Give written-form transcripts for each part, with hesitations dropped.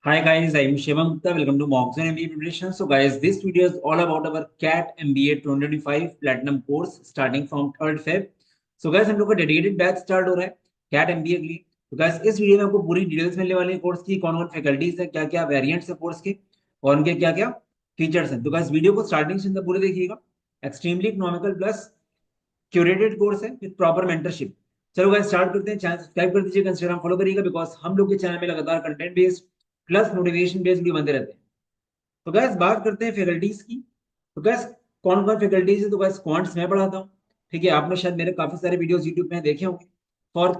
Hi guys, I'm Shivam Gupta. Welcome to Moxon MBA Preparation. So guys, this video is all about our CAT MBA 2025 Platinum course starting from 3rd Feb. So guys, हम लोग का dedicated batch start हो रहा है CAT MBA के लिए. तो guys, इस वीडियो में आपको पूरी डिटेल्स मिलने वाली है कोर्स की, कौन कौन फैकल्टीज है, क्या क्या वेरिएंट्स है कोर्स के और उनके क्या क्या फीचर्स हैं. तो गाइस वीडियो को स्टार्टिंग से अंदर पूरे देखिएगा. Extremely economical plus curated course है विद प्रॉपर मेंटरशिप. चलो गाइस स्टार्ट करते हैं. चैनल सब्सक्राइब कर दीजिएगा, इंस्टाग्राम फॉलो करिएगा, बिकॉज हम लोग के चैनल में लगातार content based plus motivation based video बनते रहते हैं. तो गैस बात करते हैं फैकल्टीज की. तो गैस कौन कौन फैकल्टीज है. तो गैस क्वांट्स मैं पढ़ाता हूँ. ठीक है, आपने शायद मेरे काफी सारे वीडियोस यूट्यूब में देखे होंगे. For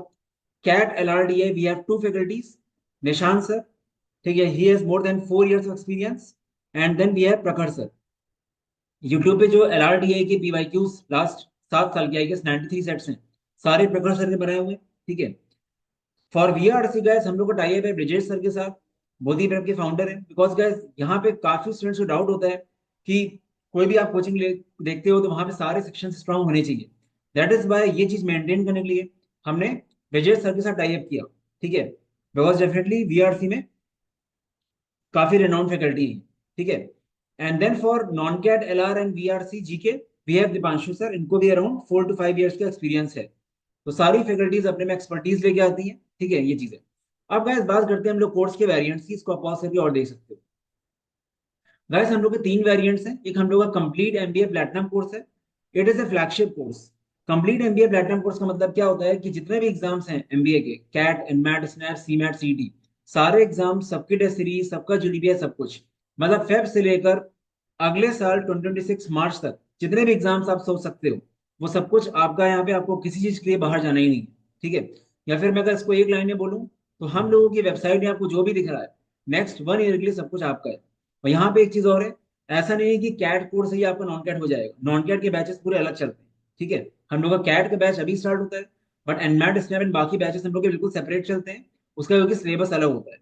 CAT LRDA we have two faculties. Nishant sir, ठीक है, he has more than 4 years of experience. And then we have Prakhar sir. YouTube पे जो LRDA के PYQs लास्ट 7 साल के आई गेस 93 सेट्स हैं, सारे प्रखर सर ने बनाए हुए हैं. ठीक है. फॉर VRC गैस हम लोग का टाई अप है ब्रिजेश सर के साथ. मोदी प्रेप के फाउंडर हैं. बिकॉज गैस यहाँ पे काफी स्टूडेंट्स को डाउट होता है कि कोई भी आप कोचिंग देखते हो तो वहां पे सारे सेक्शन स्ट्रांग होने चाहिए. दैट इज वाई ये चीज मेंटेन करने के लिए हमने ब्रिजेश सर के साथ टाई अप किया. ठीक है, बिकॉज डेफिनेटली VRC में काफी रेनाउंड फैकल्टी है. ठीक है. And then for non CAT LR and VRC GK we have Deepanshu sir. इनको भी अराउंड 4 to 5 years का एक्सपीरियंस है. तो सारी फैकल्टीज अपने में एक्सपर्टीज लेके आती हैं. ठीक है, ये चीज है. अब गाइस बात करते हैं हम लोग कोर्स के वेरिएंट्स की. इसको आप पॉज करके और देख सकते हो. गाइस हम लोग के 3 वेरिएंट्स हैं. एक हम लोग का कंप्लीट MBA प्लेटिनम कोर्स है. It is a flagship course. Complete MBA platinum course का मतलब क्या होता है कि जितने भी एग्जाम्स हैं MBA के, CAT, NMAT, SNAP, CMAT, CET, सारे एग्जाम, सबकी टेस्ट सीरीज, सबका GDPA, सब कुछ, मतलब फेब से लेकर अगले साल 2026 मार्च तक जितने भी एग्जाम्स आप सोच सकते हो, वो सब कुछ आपका यहाँ पे. आपको किसी चीज के लिए बाहर जाना ही नहीं है. ठीक है. या फिर मैं अगर इसको एक लाइन में बोलूँ तो हम लोगों की वेबसाइट में आपको जो भी दिख रहा है नेक्स्ट 1 year के लिए सब कुछ आपका है. और यहाँ पे एक चीज और है. ऐसा नहीं है कि कैट कोर्स ही आपका नॉन कैट हो जाएगा. नॉन कैट के बैचेस पूरे अलग चलते हैं. ठीक है. हम लोग का कैट का बैच अभी स्टार्ट होता है, बट एनमैट, स्नैप एंड बाकी बैचेस हम लोग के बिल्कुल सेपरेट चलते हैं. उसका क्योंकि सिलेबस अलग होता है.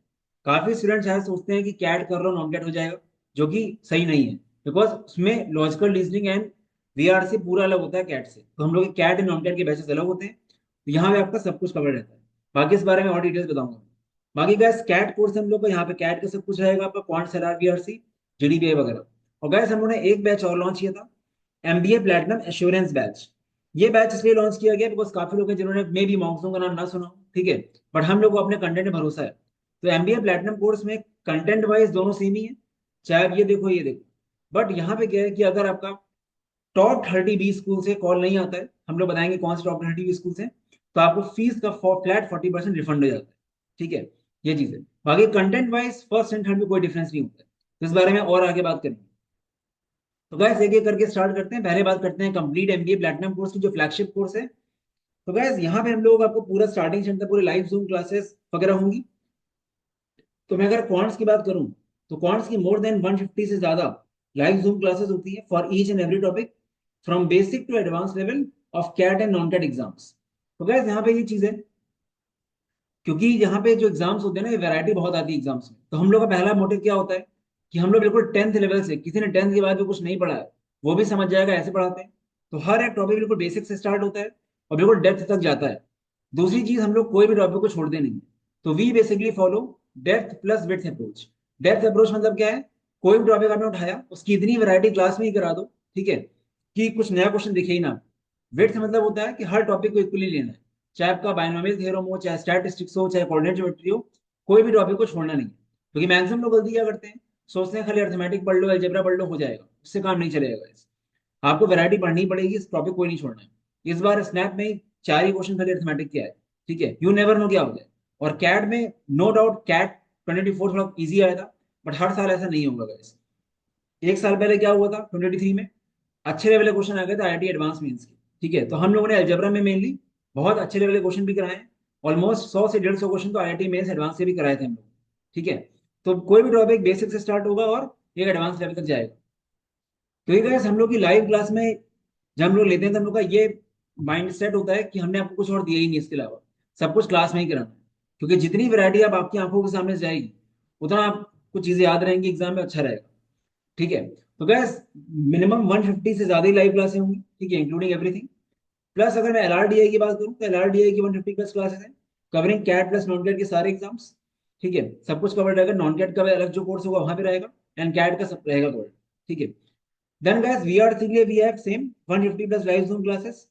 काफी स्टूडेंट शायद सोचते हैं कि कैट कर लो नॉन कैट हो जाएगा, जो कि सही नहीं है. बिकॉज उसमें लॉजिकल रीजनिंग एंड VRC पूरा अलग होता है कैट से. तो हम लोग कैट एंड नॉन कैट के बैचेस अलग होते हैं. तो यहाँ पे आपका सब कुछ कवर रहता है. बाकी इस बारे में और डिटेल्स बताऊंगा. बाकी गैस कैट कोर्स हम लोग का यहाँ पे कैट का सब कुछ रहेगा आपका, क्वांट्स, LR, VRC, GDPA वगैरह. और गैस हम लोगों ने एक बैच और लॉन्च किया था, MBA प्लेटिनम एश्योरेंस बैच. ये बैच इसलिए लॉन्च किया गया बिकॉज काफी लोग हैं जिन्होंने मे बी मॉन्सून का नाम ना सुना हो. ठीक है. बट हम लोग को अपने कंटेंट में भरोसा है. तो MBA प्लेटिनम कोर्स में कंटेंट वाइज दोनों सेम ही है, चाहे आप ये देखो ये देखो. बट यहाँ पे क्या है कि अगर आपका टॉप 30 20 स्कूल से कॉल नहीं आता है, हम लोग बताएंगे कौन से टॉप 30 20 स्कूल से, तो आपको फीस का फ्लैट 40% रिफंड हो जाता है. ठीक है, ये चीज है. बाकी content wise first and third में कोई डिफरेंस नहीं होता है. तो इस बारे में और आगे बात करेंगे. तो गैस एक एक करके स्टार्ट करते हैं. पहले बात करते हैं कंप्लीट MBA प्लेटिनम कोर्स की, जो फ्लैगशिप कोर्स है. तो गैस यहाँ पे हम लोग आपको पूरा स्टार्टिंग से पूरे लाइव जूम क्लासेस वगैरह होंगी. तो मैं अगर क्वांट्स की बात करूं तो क्वांट्स की मोर देन 150 से ज्यादा लाइव जूम क्लासेस होती है for each and every topic, from basic to advance level of CAT and non CAT exams. तो गैस यहाँ पे ये चीज है, क्योंकि यहाँ पे जो एग्जाम्स होते हैं ना, ये वैरायटी बहुत आती है एग्जाम्स में. तो हम लोग का पहला मोटिव क्या होता है कि हम लोग बिल्कुल 10th लेवल से, किसी ने 10th के बाद भी कुछ नहीं पढ़ा है वो भी समझ जाएगा, ऐसे पढ़ाते हैं. तो हर एक टॉपिक बिल्कुल बेसिक से स्टार्ट होता है और बिल्कुल डेप्थ तक जाता है. दूसरी चीज, हम लोग कोई भी टॉपिक को छोड़ते नहीं. तो we basically follow depth plus width approach. Depth approach मतलब क्या है, कोई भी टॉपिक आपने उठाया उसकी इतनी वैरायटी क्लास में ही करा दो. ठीक है, कि कुछ नया क्वेश्चन दिखे ही ना. विड्थ मतलब होता है कि हर टॉपिक को इक्वली लेना है, चाहे आपका बायनोमियल थ्योरम हो, चाहे स्टैटिस्टिक्स हो, चाहे कोऑर्डिनेट ज्योमेट्री हो, कोई भी टॉपिक को छोड़ना नहीं. क्योंकि मैक्सिमम लोग गलती क्या करते हैं, सोचते हैं खाली अर्थमेटिक पढ़ लो, अलजेब्रा पढ़ लो, हो जाएगा, उससे काम नहीं चलेगा. आपको वैरायटी पढ़नी पड़ेगी, इस टॉपिक कोई नहीं छोड़ना है. इस बार स्नैप में 4 ही क्वेश्चन खाली अर्थमेटिक के आए. ठीक है, यू नेवर नो क्या हो जाए. और कैट में नो डाउट कैट 2024 थोड़ा इजी आया था, बट हर साल ऐसा नहीं होगा गाइस. एक साल पहले क्या हुआ था 2023 में, अच्छे लेवल के क्वेश्चन आ गए थे IIT एडवांस मेंस के. ठीक है, तो हम लोगों ने अलजेब्रा में मेनली बहुत अच्छे लेवल के क्वेश्चन भी कराए हैं. ऑलमोस्ट 100 से 150 क्वेश्चन तो IIT मेंस एडवांस से भी कराए थे हम लोग. ठीक है. तो कोई भी टॉपिक बेसिक से स्टार्ट होगा और एक एडवांस लेवल तक जाएगा. तो ये गाइस हम लोग की लाइव क्लास में जब हम लोग लेते हैं तो हम लोग का ये माइंड सेट होता है कि हमने आपको कुछ और दिया ही नहीं इसके अलावा, सब कुछ क्लास में ही कराना है. क्योंकि जितनी वैरायटी आप आपकी आंखों के सामने से जाएगी उतना आपको चीजें याद रहेंगी, एग्जाम में अच्छा रहेगा. ठीक है. तो गैस मिनिमम 150 से ज्यादा ही लाइव क्लासें होंगी. ठीक है, इंक्लूडिंग एवरीथिंग. प्लस अगर मैं LRDI की बात करूँ तो LRDI की 150 प्लस क्लासेस हैं, covering CAT plus non CAT के सारे एग्जाम्स. ठीक है, सब कुछ कवर्ड रहेगा। नॉन कैट का भी अलग जो कोर्स होगा वहां पे रहेगा, एंड कैट का सब रहेगा कवर्ड। ठीक है। देन गाइस वीआरसी के लिए we have same 150 plus live Zoom classes.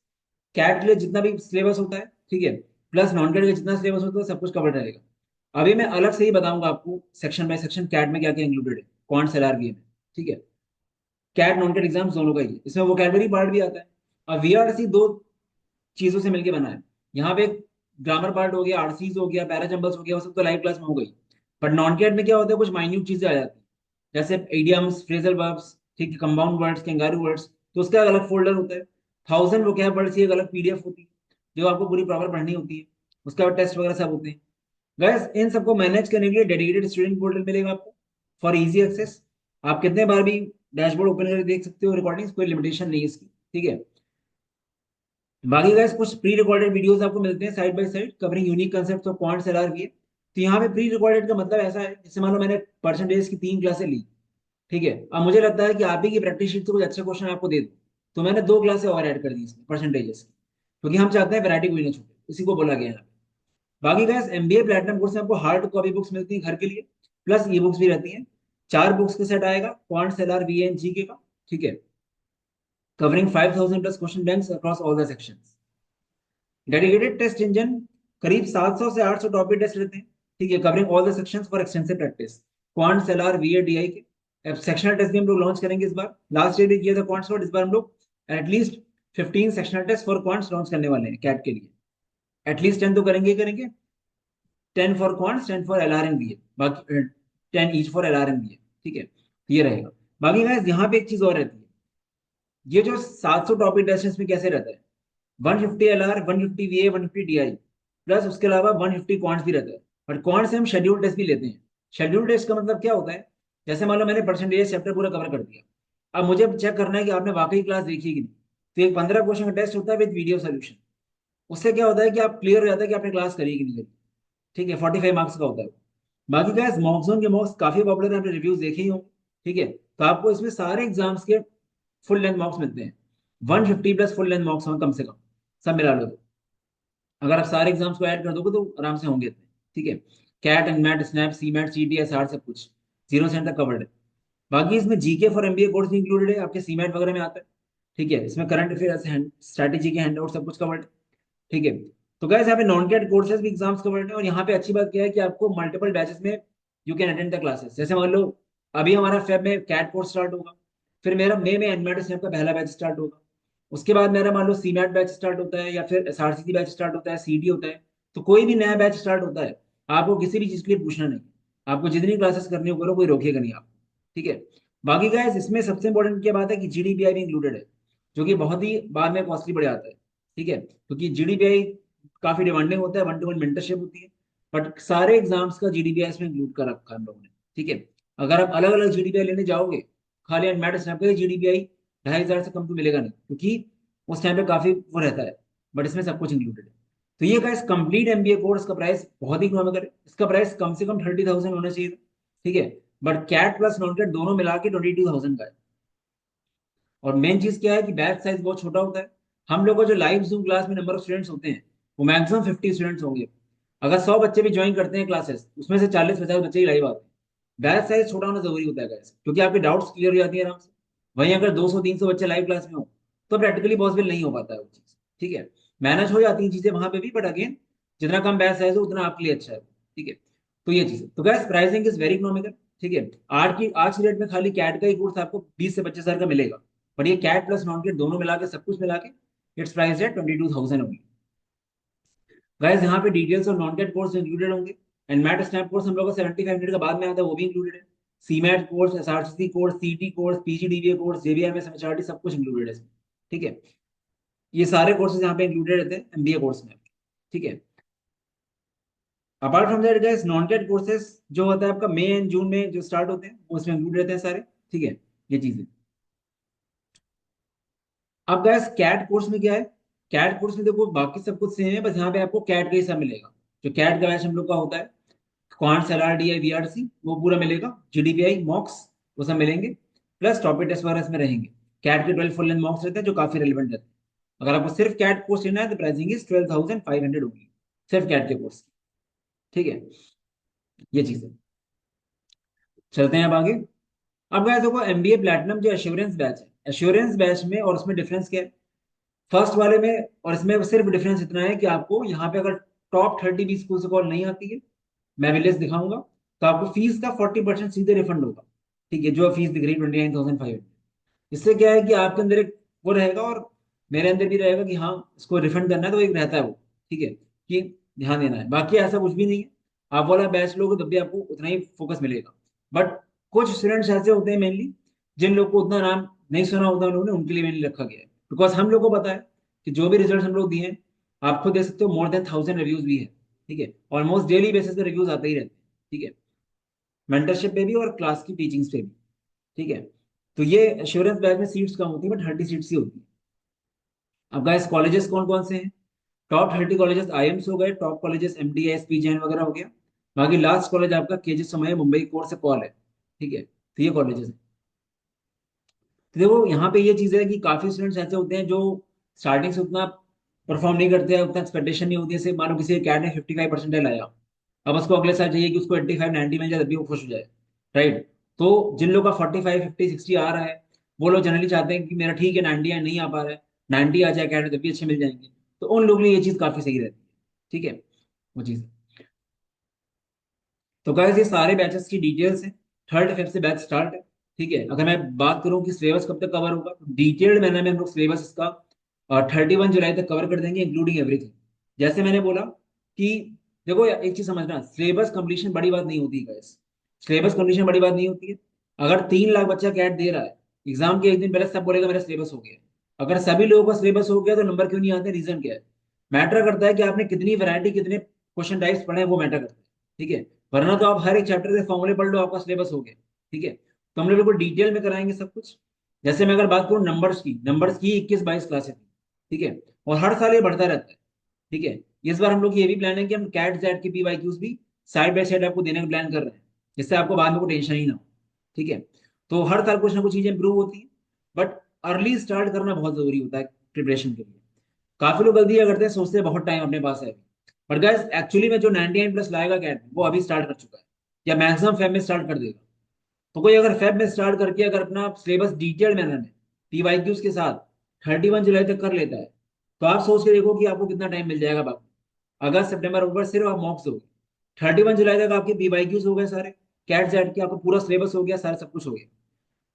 CAT के लिए जितना भी सिलेबस होता है, ठीक है, प्लस नॉन कैट का जितना सिलेबस होता है सब कुछ कवर्ड रहेगा। अभी मैं अलग से ही बताऊंगा आपको सेक्शन बाय सेक्शन कैट में क्या क्या इंक्लूडेड है, कौन सा एलआर में। ठीक है, कैट नॉन कैट एग्जाम्स दोनों का ही है, इसमें वोकैबुलरी पार्ट भी आता है। और वीआरसी दो चीजों से मिलकर बना है। यहाँ पे ग्रामर पार्ट हो गया, आरसीज हो गया, पैराजम्बल्स हो गया, वो सब तो लाइव क्लास में हो गई। बट नॉन कैट में क्या होता है, कुछ माइन्यूट चीजें आ जाती है, जैसे इडियम्स, फ्रेजल वर्ब्स, ठीक है, कंपाउंड वर्ड्स, कैंगारू वर्ड्स, तो उसका अलग फोल्डर होता है। 1000 वोकैब वर्ड्स की एक अलग पीडीएफ होती है, जो आपको पूरी प्रॉपर पढ़नी होती है। उसके बाद टेस्ट वगैरह सब होते हैं। गैस इन सबको मैनेज करने के लिए डेडिकेटेड स्टूडेंट पोर्टल मिलेगा आपको फॉर इजी एक्सेस। आप कितने बार भी डैशबोर्ड ओपन करके देख सकते हो रिकॉर्डिंग, कोई लिमिटेशन नहीं है इसकी। ठीक है, बाकी गाइस कुछ प्री रिकॉर्डेड वीडियोस आपको मिलते हैं side by side covering unique concepts of quants LRBA. तो यहाँ पे प्री रिकॉर्डेड का मतलब ऐसा है, जैसे मान लो मैंने परसेंटेज की 3 क्लासें ली, ठीक है, अब मुझे लगता है कि आप ही की प्रैक्टिस शीट से कुछ अच्छे क्वेश्चन आपको दे दो, तो मैंने 2 क्लासें और ऐड कर दी इसमें परसेंटेजेस की, क्योंकि हम चाहते हैं वैरायटी कोई ना छूटे, इसी को बोला गया है। बाकी गाइस एमबीए प्लेटिनम कोर्स में आपको हार्ड कॉपी बुक्स मिलती हैं घर के लिए, प्लस ई बुक्स भी रहती हैं। 4 बुक्स का सेट आएगा क्वांट्स एलआरबीए एंड जीके का। ठीक है, covering 5000 plus question banks across all the sections. Dedicated test engine, करीब 700 से 800 टॉपिक टेस्ट रहते हैं। ठीक है, covering all the sections for extensive practice. Quants LR वीए DI के अब सेक्शनल टेस्ट भी हम लोग लॉन्च करेंगे इस बार। लास्ट ईयर भी किया था क्वांट्स फॉर, इस बार हम लोग at least 15 sectional test for quants launch करने वाले हैं कैट के लिए। एटलीस्ट 10 तो करेंगे ही करेंगे। 10 for quants, 10 for LR and BA, बाकी 10 each for LR and BA. ठीक है, ये रहेगा। बाकी गाइस यहाँ पे एक चीज और रहती है, ये जो 700 टॉपिक टेस्ट इसमें कैसे रहता है, 150 एलआर, 150 वीए, 150 डीआई, प्लस उसके अलावा 150 क्वांट्स भी रहता है। बट क्वांट्स से हम शेड्यूल टेस्ट भी लेते हैं। शेड्यूल टेस्ट का मतलब क्या होता है, जैसे मान लो मैंने परसेंटेज चैप्टर पूरा कवर कर दिया, अब मुझे चेक करना है कि आपने वाकई क्लास देखी कि नहीं, तो एक 15 क्वेश्चन का टेस्ट होता है विद वीडियो सोल्यूशन। उससे क्या होता है कि आप क्लियर हो जाता है कि आपने क्लास करी कि नहीं करी। ठीक है, 45 मार्क्स का होता है। बाकी गाइस मॉक जोन के मॉक्स काफी पॉपुलर है, आपने रिव्यूज देखे ही होंगे। ठीक है, तो आपको इसमें सारे एग्जाम्स के फुल लेंथ मार्क्स मिलते हैं। 150 प्लस फुल लेंथ मार्क्स हों कम से कम, सब मिला लो तो। अगर आप सारे एग्जाम्स को ऐड कर दोगे तो आराम से होंगे इतने। ठीक है, CAT and MAT SNAP CMAT C T S R सब कुछ 0 से तक कवर्ड है। बाकी इसमें जीके फॉर एमबीए कोर्स भी इंक्लूडेड है, आपके सी मैट वगैरह में आता है। ठीक है, इसमें करंट अफेयर्स स्ट्रैटेजी के हैंड आउट सब कुछ कवर्ड है। ठीक है, तो गाइस यहाँ पे नॉन कैट कोर्सेज भी एग्जाम्स कवर्ड है। और यहाँ पे अच्छी बात क्या है कि आपको मल्टीपल बैचेस में you can attend the classes. जैसे मान लो अभी हमारा फेब में कैट कोर्स स्टार्ट होगा, फिर मेरा मई में एनमेट स्नैप का पहला बैच स्टार्ट होगा, उसके बाद मेरा मान लो सी मैट बैच स्टार्ट होता है, या फिर एसआरसीटी बैच स्टार्ट होता है, सीटी होता है। तो कोई भी नया बैच स्टार्ट होता है, आपको किसी भी चीज के लिए पूछना नहीं, आपको जितनी क्लासेस करनी हो करो, कोई रोकेगा नहीं आपको। ठीक है, बाकी गाइस इसमें सबसे इंपॉर्टेंट क्या बात है कि जीडीपीआई भी इंक्लूडेड है, जो कि बहुत ही बाद में कॉस्टली पड़ जाता है। ठीक है, क्योंकि जीडीपीआई काफी डिमांडिंग होता है, 1-to-1 मेंटरशिप होती है। बट सारे एग्जाम्स का जीडीपीआई इसमें इंक्लूड कर रखा है हम लोगों ने। ठीक है, अगर आप अलग अलग जीडीपीआई लेने जाओगे, खाली एनमेट स्नैप का जीडीपीआई 2500 से कम तो मिलेगा नहीं, क्योंकि उस टाइम पे काफी वो रहता है। बट इसमें सब कुछ इंक्लूडेड है। तो ये गाइस कंप्लीट एमबीए कोर्स का प्राइस बहुत ही इकोनॉमिकल है, इसका प्राइस कम से कम 30,000 होना चाहिए था। ठीक है, but CAT plus non CAT दोनों मिला के 22,000 का है। और मेन चीज क्या है कि बैच साइज बहुत छोटा होता है। हम लोग को जो लाइव जूम क्लास में नंबर ऑफ स्टूडेंट्स होते हैं, वो मैक्सिमम 50 स्टूडेंट्स होंगे। अगर 100 बच्चे भी ज्वाइन करते हैं क्लासेस, उसमें से 40-50 बच्चे ही लाइव आते हैं। बैच साइज छोटा होना जरूरी होता है guys, क्योंकि आपके डाउट्स क्लियर हो जाती है आराम से। वहीं अगर 200-300 बच्चे लाइव क्लास में हो, तो प्रैक्टिकली पॉसिबल नहीं हो पाता है वो चीज। ठीक है, मैनेज हो जाती है चीजें वहां पे भी, बट अगेन जितना कम बैच साइज हो उतना आपके लिए अच्छा है। ठीक है, तो ये चीज है। तो gas pricing is very economical. ठीक है, आज की डेट में खाली कैट का ही कोर्स आपको 20 से 25 हजार का मिलेगा। बट ये कैट प्लस नॉन कैट दोनों मिला के सब कुछ मिला के इट्स प्राइस है 22,000 होगी। गाइस यहाँ पे डिटेल्स और नॉन कैट कोर्स इंक्लूडेड होंगे। एंड मैट स्नैप कोर्स हम लोग का 75 मिनट का बाद में आता है, वो भी इंक्लूडेड है। सी मैट कोर्स, एसआरसीसी कोर्स, सीटी कोर्स, पीजीडीबीए कोर्स, जेबीएमएस, एमएचआरटी सब कुछ इंक्लूडेड है इसमें। ठीक है, ये सारे कोर्सेज यहाँ पे इंक्लूडेड रहते हैं एमबीए कोर्स में। ठीक है, apart from that guys non CAT courses जो होता है आपका मई एंड जून में जो स्टार्ट होते हैं, वो उसमें इंक्लूड रहते हैं सारे। ठीक है, ये चीजें। अब गैस कैट कोर्स में क्या है, कैट कोर्स में देखो बाकी सब कुछ सेम है, बस यहाँ पे आपको कैट का हिस्सा मिलेगा। जो कैट का बैच हम लोग का होता है, क्वांट्स एलआरडीआई वीआरसी, वो पूरा मिलेगा। जीडीपीआई मॉक्स, वो सब मिलेंगे। प्लस टॉपिक टेस्ट वगैरह इसमें रहेंगे। कैट के 12 फुल लेंथ मॉक्स रहते हैं जो काफी रेलिवेंट रहते हैं। अगर आपको सिर्फ कैट कोर्स लेना है तो प्राइसिंग इज 12,500 होगी, सिर्फ कैट के कोर्स की। ठीक है, ये चीज है। चलते हैं अब आगे। अब गाइस देखो, एमबीए प्लैटिनम जो एश्योरेंस बैच है, एश्योरेंस बैच में और उसमें डिफरेंस क्या है? फर्स्ट वाले में और इसमें सिर्फ डिफरेंस इतना है कि आपको यहाँ पे अगर टॉप 30 भी स्कूल से कॉल नहीं आती है, मैं भी लिस्ट दिखाऊंगा, तो आपको फीस का 40% सीधे रिफंड होगा। ठीक है, जो फीस दिख रही है 29,500। इससे क्या है कि आपके अंदर एक वो रहेगा, और मेरे अंदर भी रहेगा कि हाँ इसको रिफंड करना है, तो एक रहता है वो। ठीक है, कि ध्यान देना है, बाकी ऐसा कुछ भी नहीं है। आप वाला बैच लोगे तब भी आपको उतना ही फोकस मिलेगा। बट कुछ स्टूडेंट्स ऐसे होते हैं मेनली, जिन लोग को उतना नाम नहीं सुना होता उन्होंने, उनके लिए मेनली रखा गया है। बिकॉज हम लोग को पता है कि जो भी रिजल्ट हम लोग दिए हैं, आप खुद देख सकते हो, मोर देन 1000 रिव्यूज भी है। ठीक है, ऑलमोस्ट डेली बेसिस पे रिव्यूज आते ही रहते हैं। ठीक है, मेंटरशिप पे भी और क्लास की टीचिंग्स पे भी। ठीक है, तो ये एश्योरेंस बैच में सीट्स कम होती है, बट 30 सीट्स ही होती है। अब गाइस कॉलेजेस कौन कौन से हैं? टॉप 30 कॉलेजेस आईएम्स हो गए, top colleges MDS P Jain वगैरह हो गया। बाकी लास्ट कॉलेज आपका केजी समय मुंबई कोर से कॉल है। ठीक है, तो ये कॉलेजेस हैं। तो देखो यहाँ पे ये चीज है कि काफी स्टूडेंट्स ऐसे होते हैं जो स्टार्टिंग से उतना परफॉर्म नहीं करते हैं, उतना एक्सपेक्टेशन नहीं होती है। जैसे मानो किसी कैट ने 55% आया, अब उसको अगले साल चाहिए कि उसको 85-90 मिल जाए तभी वो खुश हो जाए। राइट? तो जिन लोगों का 45-50-60 आ रहा है, वो लोग जनरली चाहते हैं कि मेरा ठीक है 90 नहीं आ पा रहा है, 90 आ जाए कैट में तभी अच्छे मिल जाएंगे। तो उन लोगों के लिए ये चीज काफी सही रहती है। ठीक है, वो चीज। तो गाइस ये सारे बैचेस की डिटेल्स हैं। 3rd-5th से बैच स्टार्ट है। ठीक है, अगर मैं बात करूं कि सिलेबस कब तक कवर होगा, तो डिटेल्ड मैंने में हम लोग सिलेबस इसका 31 जुलाई तक कवर कर देंगे, इंक्लूडिंग एवरीथिंग। जैसे मैंने बोला कि देखो एक चीज समझना, सिलेबस कंप्लीशन बड़ी बात नहीं होती गाइस। सिलेबस कंप्लीशन बड़ी बात नहीं होती है। अगर 3 लाख बच्चा कैट दे रहा है, एग्जाम के एक दिन पहले सब बोलेगा मेरा सिलेबस हो गया। अगर सभी लोगों का सिलेबस हो गया तो नंबर क्यों नहीं आते? रीजन क्या है? मैटर करता है कि आपने कितनी वैरायटी, कितने क्वेश्चन टाइप्स पढ़े हैं, वो मैटर करता है। ठीक है, वरना तो आप हर एक चैप्टर के फॉर्मूले पढ़ लो, आपका सिलेबस हो गया। ठीक है, तो हम लोग बिल्कुल डिटेल में कराएंगे सब कुछ। जैसे मैं अगर बात करूँ नंबर्स की 21-22 क्लासेस थी। ठीक है, और हर साल ये बढ़ता रहता है। ठीक है, इस बार हम लोग की ये भी प्लान है कि हम कैट जेड की पीवाईक्यूज भी साइड बाय साइड आपको देने का प्लान कर रहे हैं, जिससे आपको बाद में कोई टेंशन ही ना हो। ठीक है, तो हर साल कुछ ना कुछ चीजें इंप्रूव होती है। बट अर्ली स्टार्ट करना बहुत जरूरी होता है प्रिपरेशन के लिए। काफी लोग गलतियां करते हैं, सोचते हैं बहुत टाइम अपने पास है। बट गाइस एक्चुअली में जो 99+ लाएगा कैट वो अभी स्टार्ट कर चुका है, या मैक्सिमम फेब में स्टार्ट कर देगा। तो कोई अगर फेब में स्टार्ट करके अगर अपना सिलेबस डिटेल्ड मैनर में पीवाईक्यूज के साथ 31 जुलाई तक कर लेता है, तो आप सोच के देखो कि आपको कितना टाइम मिल जाएगा बाकी। अगस्त सितंबर अक्टूबर सिर्फ आप मॉक्स हो गए, 31 जुलाई तक आपके पीवाईक्यूज हो गए सारे, कैट जेट के आपको पूरा सिलेबस हो गया, सारा सब कुछ हो गया।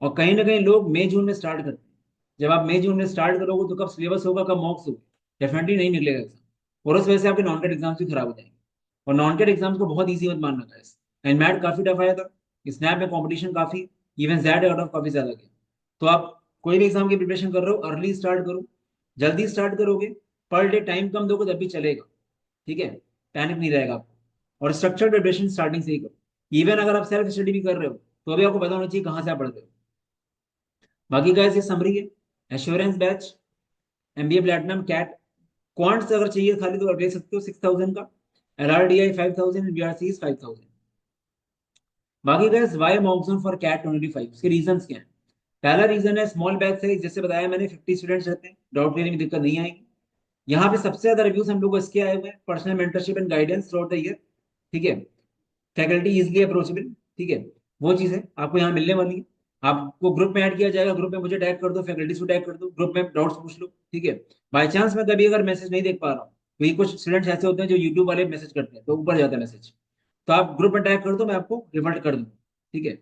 और कहीं ना कहीं लोग मई जून में स्टार्ट करते हैं। जब आप मई जून में स्टार्ट करोगे तो कब सिलेबस होगा, कब मॉक्स होगा? डेफिनेटली नहीं निकलेगा एग्जाम, और उस वजह से आपके नॉन टेट एग्जाम्स भी खराब हो जाएंगे। और नॉन टेट एग्जाम्स को बहुत ईजी मत मानना गाइस। एंड मैथ काफी टफ आया था, स्नैप में कंपटीशन काफी, इवन जेड आउट ऑफ काफी ज्यादा गया। तो आप कोई भी एग्जाम की प्रिपरेशन कर रहे हो, अर्ली स्टार्ट करो। जल्दी स्टार्ट करोगे, पर डे टाइम कम दोगे तब भी चलेगा। ठीक है, पैनिक नहीं रहेगा आपको। और स्ट्रक्चर प्रिपरेशन स्टार्टिंग से ही करो। इवन अगर आप सेल्फ स्टडी भी कर रहे हो, तो अभी आपको पता होना चाहिए कहाँ से आप पढ़ रहे हो। बाकी गाइस ये समरी है। Assurance batch, MBA platinum, CAT, quants अगर चाहिए खाली तो आप देख सकते हो 6000 का, एलआरडीआई 5000, बीआरसी 5000। बाकी गाइस वाई मॉक्सन फॉर कैट 25, उसके रीजंस क्या हैं? पहला रीजन है स्मॉल बैच साइज, जैसे बताया मैंने 50 स्टूडेंट्स रहते हैं, डाउट क्लियरिंग में दिक्कत नहीं आएगी। यहाँ पे सबसे ज्यादा रिव्यूज हम लोग को इसके आए हुए हैं, personal mentorship and guidance through out the year. ठीक है, फैकल्टी इजिली अप्रोचेबल। ठीक है, वो चीज है आपको यहाँ मिलने वाली है। आपको ग्रुप में ऐड किया जाएगा, ग्रुप में मुझे टैग कर दो, फैकल्टी को टैग कर दो, ग्रुप में डाउट्स पूछ लो। ठीक है, बाई चांस मैं कभी अगर मैसेज नहीं देख पा रहा हूँ, तो ये कुछ स्टूडेंट्स ऐसे होते हैं जो यूट्यूब वाले मैसेज करते हैं तो ऊपर जाता है मैसेज, तो आप ग्रुप में टैग कर दो, मैं आपको रिवर्ट कर दूँ। ठीक है,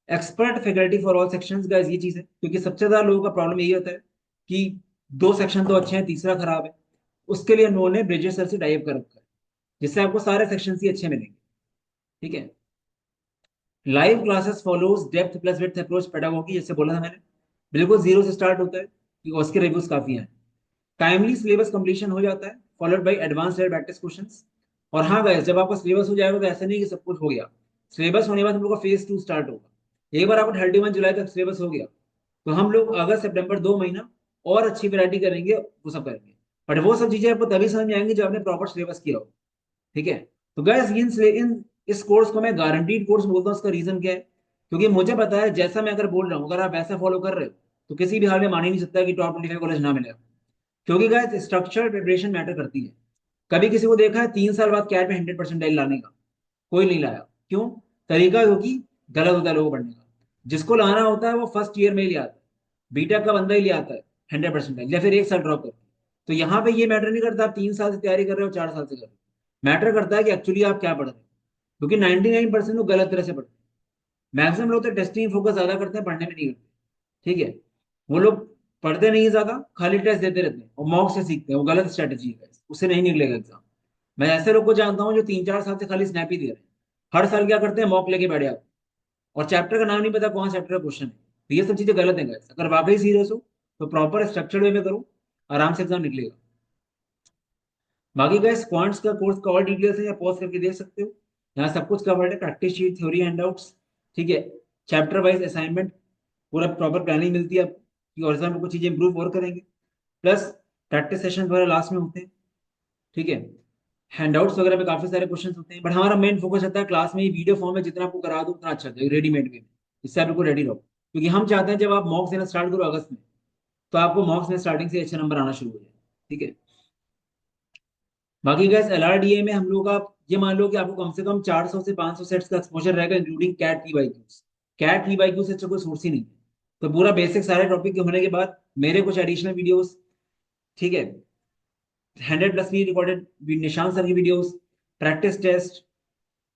expert faculty for all sections guys, ये चीज है, क्योंकि सबसे ज्यादा लोगों का प्रॉब्लम यही होता है कि दो सेक्शन तो अच्छे हैं, तीसरा खराब है। उसके लिए उन्होंने ब्रिजेश सर से टाइप कर रखा है, जिससे आपको सारे सेक्शन ही अच्छे मिलेंगे। ठीक है, live classes follows depth plus width approach pedagogy, जैसे बोला था मैंने, बिल्कुल जीरो से स्टार्ट होता है, क्योंकि उसके रिव्यूज काफी हैं। टाइमली सिलेबस कंप्लीशन हो जाता है, followed by advance practice questions. और हाँ गाइस, जब आपका सिलेबस हो जाएगा तो ऐसा नहीं कि सब कुछ हो गया। सिलेबस होने के बाद हम लोग का फेज 2 स्टार्ट होगा। एक बार आपको 31 जुलाई तक सिलेबस हो गया, तो हम लोग अगस्त सितंबर 2 महीना और अच्छी वैरायटी करेंगे, वो सब करेंगे। बट वो सब चीजें आपको तभी समझ में आएंगी जब आपने प्रॉपर सिलेबस किया हो। ठीक है, तो गैस इन इस कोर्स को मैं गारंटीड कोर्स बोलता हूँ। उसका रीजन क्या है? क्योंकि मुझे पता है जैसा मैं अगर बोल रहा हूँ, अगर आप वैसा फॉलो कर रहे हो, तो किसी भी हाल में मान ही नहीं सकता कि टॉप 25 कॉलेज ना मिलेगा। क्योंकि गैस स्ट्रक्चर प्रिपरेशन मैटर करती है। कभी किसी को देखा है 3 साल बाद कैट में 100% लाने का? कोई नहीं लाया। क्यों? तरीका क्योंकि गलत होता है लोगों को पढ़ने का। जिसको लाना होता है वो फर्स्ट ईयर में ही ले आता है, बीटेक का बंदा ही ले आता है 100% या फिर एक साल ड्रॉप करके। तो यहाँ पे ये मैटर नहीं करता आप 3 साल से तैयारी कर रहे हो 4 साल से कर रहे हो, मैटर करता है कि एक्चुअली आप क्या पढ़ रहे हो। क्योंकि 99% लोग गलत तरह से पढ़ते हैं। मैक्सिमम लोग तो टेस्टिंग फोकस ज्यादा करते हैं, पढ़ने में नहीं करते। ठीक है, वो लोग पढ़ते नहीं ज्यादा, खाली टेस्ट देते रहते हैं और मॉक से सीखते हैं। वो गलत स्ट्रेटेजी है, उससे नहीं निकलेगा एग्जाम। मैं ऐसे लोग को जानता हूँ जो 3-4 साल से खाली स्नैप ही दे रहे हैं, हर साल क्या करते हैं मॉक लेके बैठ जाते हैं और चैप्टर का नाम नहीं पता कौन चैप्टर का क्वेश्चन है। तो ये सब चीजें गलत है guys। अगर वाकई सीरियस हो तो प्रॉपर स्ट्रक्चर्ड वे में करो, आराम से एग्जाम निकलेगा। बाकी गाइस क्वांट्स का कोर्स का और डिटेल्स है, या पॉज करके देख सकते हो। यहाँ सब कुछ कवर्ड है, प्रैक्टिस शीट, थ्योरी, हैंडआउट्स। ठीक है, चैप्टर वाइज असाइनमेंट, पूरा प्रॉपर प्लानिंग मिलती है आपको कि और एग्जाम में कुछ चीजें इंप्रूव और करेंगे। प्लस प्रैक्टिस सेशन वगैरह लास्ट में होते हैं। ठीक है, हैंडआउट्स वगैरह पे काफी सारे क्वेश्चन होते हैं, बट हमारा मेन फोकस रहता है क्लास में ही वीडियो फॉर्म में जितना आपको करा दो उतना अच्छा है रेडीमेड में। इससे आप बिल्कुल रेडी रहो, क्योंकि हम चाहते हैं जब आप मॉक्स देना स्टार्ट करो अगस्त में, तो आपको मॉक्स में स्टार्टिंग से अच्छे नंबर आना शुरू हो जाए। ठीक है, बाकी गैस एलआरडीए में हम लोग का ये मान लो कि आपको कम से कम 400 से 500 सेट्स का एक्सपोजर रहेगा, including CAT PYQs. CAT PYQ से अच्छा कोई सोर्स ही नहीं है। तो पूरा बेसिक सारे टॉपिक के होने के बाद मेरे कुछ एडिशनल वीडियोस, ठीक है, 100+ की रिकॉर्डेड निशान सर की वीडियोस, प्रैक्टिस टेस्ट,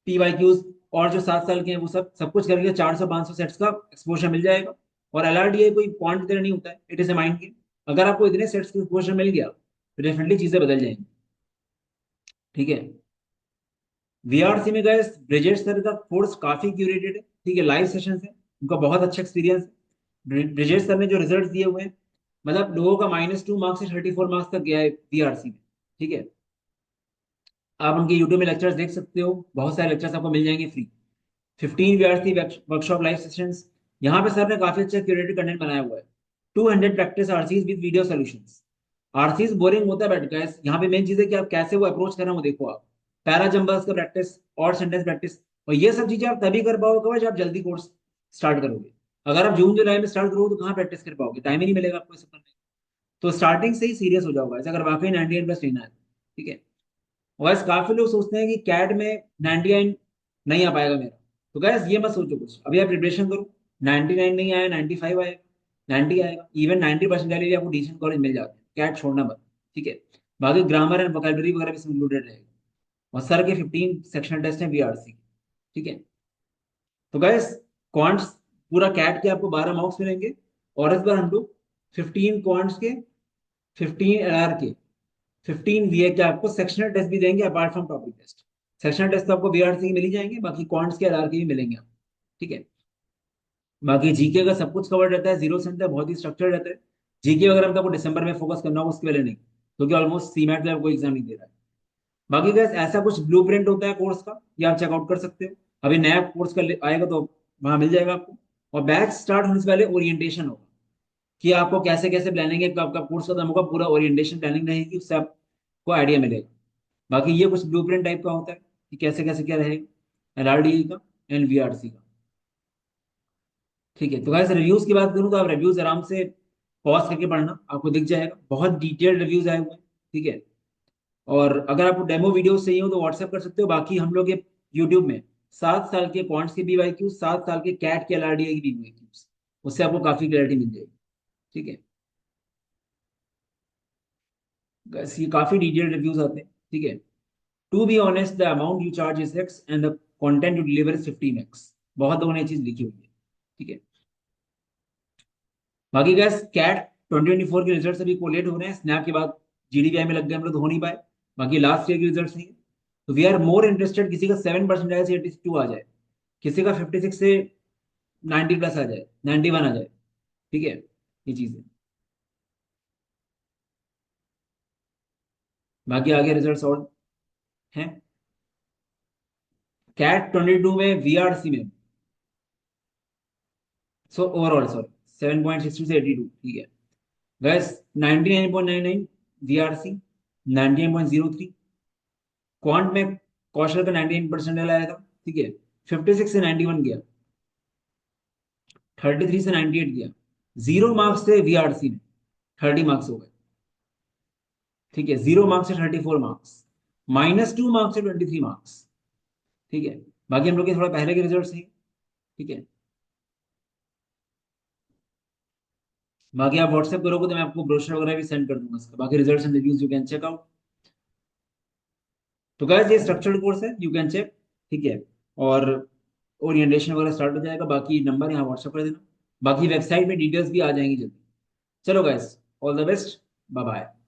पीवाईक्यूज, और जो 7 साल के हैं वो सब सब कुछ करके 400-500 सेट्स का एक्सपोजर मिल जाएगा। और एलआरडीए कोई पॉइंट देना नहीं होता है, it is a mind game. अगर आपको इतने सेट्स का एक्सपोजर मिल गया तो डेफिनेटली चीजें बदल जाएंगी। ठीक है, वीआरसी में गए ब्रिजेश सर का कोर्स काफी क्यूरेटेड है। ठीक है, लाइव सेशन है, उनका बहुत अच्छा एक्सपीरियंस है। ब्रिजेश सर ने जो रिजल्ट दिए हुए हैं, मतलब लोगों का -2 मार्क्स से 34 मार्क्स तक गया है वीआरसी में। ठीक है, आप उनके यूट्यूब में लेक्चर्स देख सकते हो, बहुत सारे लेक्चर्स आपको मिल जाएंगे free. 15 VRC workshop live sessions. यहाँ पे सर ने काफी अच्छा क्यूरेटेड कंटेंट बनाया हुआ है। 200 practice RCs with video solutions. RCs boring होता है बट गाइस यहाँ पे मेन चीज है कि आप कैसे वो अप्रोच कर रहे हो वो देखो आप। पैरा जंबल्स का प्रैक्टिस और सेंटेंस प्रैक्टिस, और ये सब चीजें आप तभी कर पाओगे जब आप जल्दी कोर्स स्टार्ट करोगे। अगर आप जून जुलाई में स्टार्ट करोगे तो कहाँ प्रैक्टिस कर पाओगे, टाइम ही नहीं मिलेगा आपको ये सब करने का। तो स्टार्टिंग से ही सीरियस हो जाओगे अगर वाकई 98+ लेना है। ठीक है, वैसे काफी लोग सोचते हैं कि कैट में 99 नहीं आ पाएगा मेरा। तो गैस ये मत सोचो कुछ, अभी आप प्रिपरेशन करो। 99 नहीं आया, 95 आएगा, 90 आएगा, इवन 90% भी आपको डिसीजन कॉलेज मिल जाते हैं, कैट छोड़ना मत। ठीक है, बाकी ग्रामर एंड वोकैबुलरी वगैरह भी इसमें इंक्लूडेड रहेगा। और सर के 15 सेक्शनल टेस्ट हैं वीआरसी। ठीक है, तो गैस क्वांट्स पूरा कैट के आपको 12 मार्क्स मिलेंगे, और इस बार हम लोग 15 क्वांट्स के, 15 एलआर के, 15 वीए के आपको सेक्शनल टेस्ट भी देंगे apart from topic test. Sectional test तो आपको बीआरसी के मिल ही जाएंगे, बाकी क्वांट्स के एलआर के भी मिलेंगे आपको। ठीक है, बाकी जीके का सब कुछ कवर रहता है, जीरो सेंटर बहुत ही स्ट्रक्चर रहता है। जीके वगैरह में तो आपको दिसंबर में फोकस करना होगा, उसके पहले नहीं, क्योंकि ऑलमोस्ट सीमैट में कोई एग्जाम नहीं दे रहा है। बाकी गैस ऐसा कुछ ब्लूप्रिंट होता है कोर्स का, ये आप चेकआउट कर सकते हो। अभी नया कोर्स का आएगा तो वहां मिल जाएगा आपको। और बैच स्टार्ट होने से पहले ओरिएंटेशन होगा कि आपको कैसे कैसे प्लानिंग है, कब आपका कोर्स खत्म होगा, पूरा ओरिएंटेशन प्लानिंग रहेगी, उससे आपको आइडिया मिलेगा। बाकी ये कुछ ब्लूप्रिंट टाइप का होता है कि कैसे कैसे क्या रहेगा एलआरडी का एंड वीआरसी का। ठीक है, तो गाइस रिव्यूज की बात करूं तो आप रिव्यूज आराम से पॉज करके पढ़ना, आपको दिख जाएगा, बहुत डिटेल्ड रिव्यूज आए हुए हैं। ठीक है, और अगर आपको डेमो वीडियो चाहिए हो तो व्हाट्सएप कर सकते हो। बाकी हम लोग ये यूट्यूब में 7 साल के क्वांट्स की बीवाईक्यू, 7 साल के कैट के एलआरडीए की बीवाईक्यूज, उससे आपको काफी क्लैरिटी मिल जाएगी। ठीक है, guys, ये काफी डिटेल्ड रिव्यूज आते हैं। ठीक है, to be honest the amount you charge is X and the content you deliver is 15x। बहुत लोगों ने ये चीज लिखी हुई है। ठीक है, बाकी गैस कैट 2024 के रिजल्ट्स अभी कोलेट हो रहे हैं, स्नैप के बाद जीडीपीआई में लग गए हम लोग तो हो नहीं पाए। बाकी लास्ट ईयर के रिजल्ट्स नहीं है। तो वी आर मोर इंटरेस्टेड किसी का 7% आए से 82 आ जाए, किसी का 56 से 90+ आ जाए, 91 आ जाए। ठीक है, ये चीज है। बाकी आगे रिजल्ट्स और हैं। कैट 22 में वीआरसी में, सो ओवरऑल सॉरी 7.62 से 82। ठीक है, गैस 99.99 वीआरसी, 99.03 क्वांट में कौशल का 99% आया था। ठीक है, 56 से 91 गया, 33 से 98 गया, 0 मार्क्स थे वीआरसी में, 30 मार्क्स हो गए। ठीक है, 0 मार्क्स से 34 मार्क्स, -2 मार्क्स से 23 मार्क्स। ठीक है। बाकी हम लोग के थोड़ा पहले के रिजल्ट हैं। ठीक है। बाकी आप व्हाट्सएप करोगे तो मैं आपको ब्रोशर वगैरह भी सेंड कर दूंगा इसका, बाकी results and reviews you can check out. तो गाइस ये स्ट्रक्चर्ड कोर्स है, यू कैन चेक। ठीक है। और ओरिएंटेशन वगैरह स्टार्ट हो जाएगा, बाकी नंबर यहाँ व्हाट्सएप कर देना। बाकी वेबसाइट में डिटेल्स भी आ जाएंगी जल्दी। चलो guys, all the best, bye bye.